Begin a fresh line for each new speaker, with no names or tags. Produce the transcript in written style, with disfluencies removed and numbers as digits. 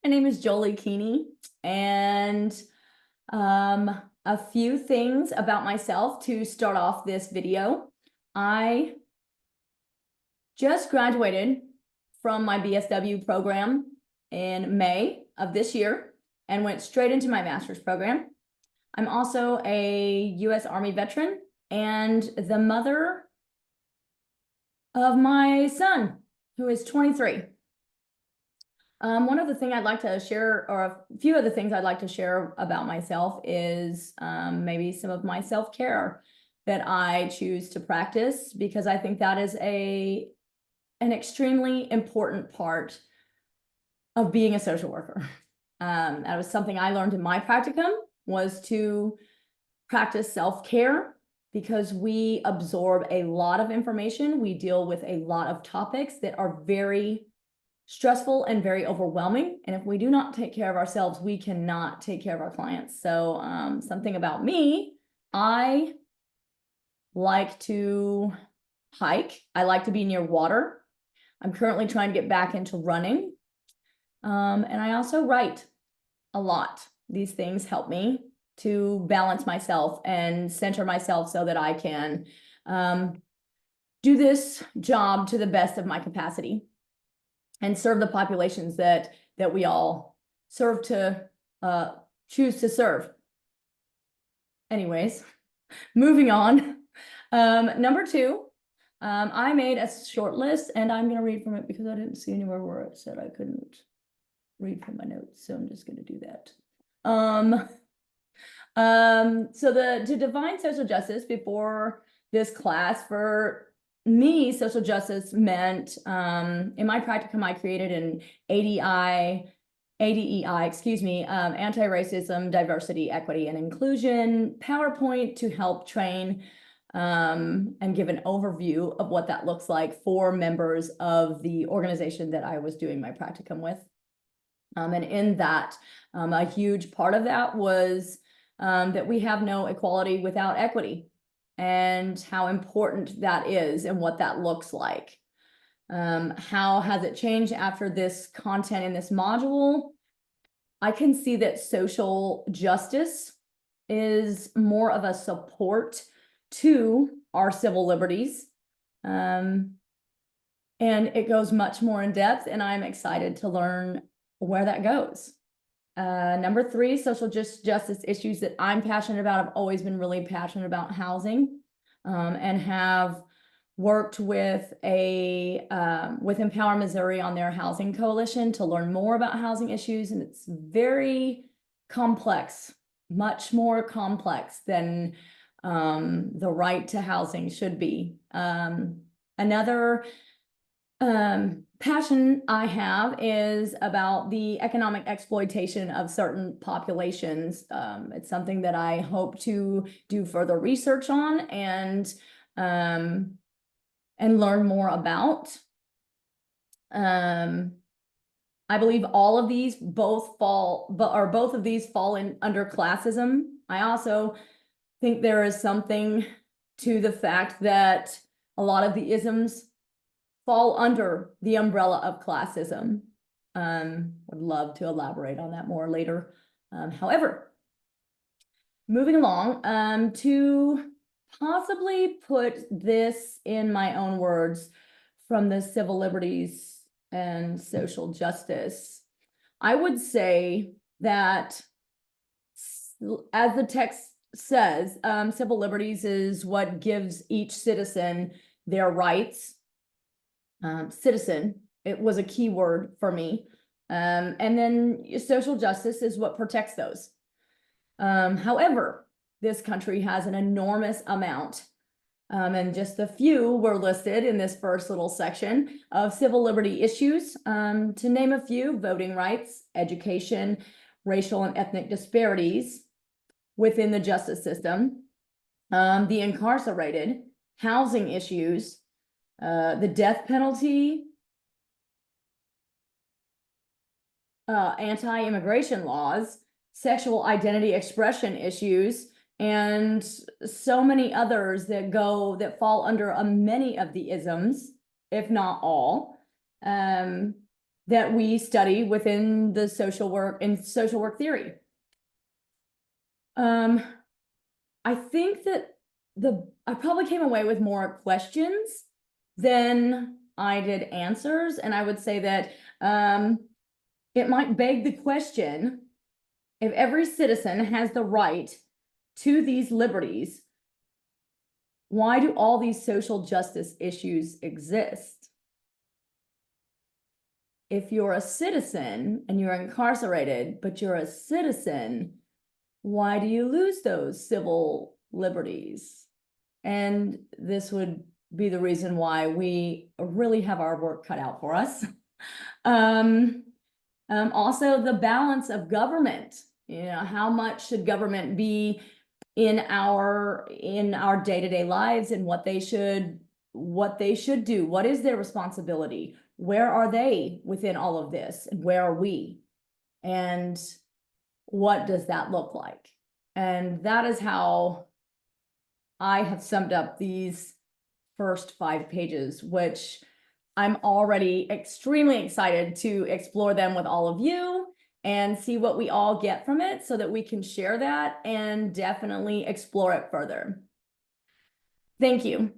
My name is JolieKeeney, and a few things about myself to start off this video. I just graduated from my BSW program in May of this year and went straight into my master's program. I'm also a U.S. Army veteran and the mother of my son, who is 23. One of the things I'd like to share, or a few of the things I'd like to share about myself is maybe some of my self-care that I choose to practice, because I think that is an extremely important part of being a social worker. That was something I learned in my practicum, was to practice self-care, because we absorb a lot of information. We deal with a lot of topics that are very stressful and very overwhelming. And if we do not take care of ourselves, we cannot take care of our clients. So something about me, I like to hike. I like to be near water. I'm currently trying to get back into running. And I also write a lot. These things help me to balance myself and center myself so that I can do this job to the best of my capacity and serve the populations that we all serve to choose to serve. Anyways, moving on. Number 2, I made a short list, and I'm going to read from it because I didn't see anywhere where it said I couldn't read from my notes, so I'm just going to do that. So to define social justice before this class, for me, social justice meant, in my practicum, I created an ADEI, anti-racism, diversity, equity, and inclusion PowerPoint to help train and give an overview of what that looks like for members of the organization that I was doing my practicum with. And in that, a huge part of that was that we have no equality without equity, and how important that is and what that looks like. How has it changed after this content in this module? I can see that social justice is more of a support to our civil liberties. And it goes much more in depth, and I'm excited to learn where that goes. Number 3, social justice issues that I'm passionate about. I've always been really passionate about housing, and have worked with with Empower Missouri on their housing coalition to learn more about housing issues. And it's very complex, much more complex than the right to housing should be. Another passion I have is about the economic exploitation of certain populations. It's something that I hope to do further research on and learn more about. I believe all of these both of these fall in under classism. I also think there is something to the fact that a lot of the isms fall under the umbrella of classism. Would love to elaborate on that more later. However, moving along, to possibly put this in my own words from the civil liberties and social justice, I would say that, as the text says, civil liberties is what gives each citizen their rights. Citizen, it was a key word for me. And then social justice is what protects those. However, this country has an enormous amount, and just a few were listed in this first little section of civil liberty issues. To name a few: voting rights, education, racial and ethnic disparities within the justice system, the incarcerated, housing issues, the death penalty, anti-immigration laws, sexual identity expression issues, and so many others that fall under many of the isms, if not all. that we study within the social work and social work theory. I think that I probably came away with more questions than I did answers. And I would say that it might beg the question, if every citizen has the right to these liberties, why do all these social justice issues exist? If you're a citizen and you're incarcerated, but you're a citizen, why do you lose those civil liberties? And this would be the reason why we really have our work cut out for us. Also, the balance of government. You know, how much should government be in our day-to-day lives, and what they should do? What is their responsibility? Where are they within all of this? And where are we? And what does that look like? And that is how I have summed up these first 5 pages, which I'm already extremely excited to explore them with all of you and see what we all get from it, so that we can share that and definitely explore it further. Thank you.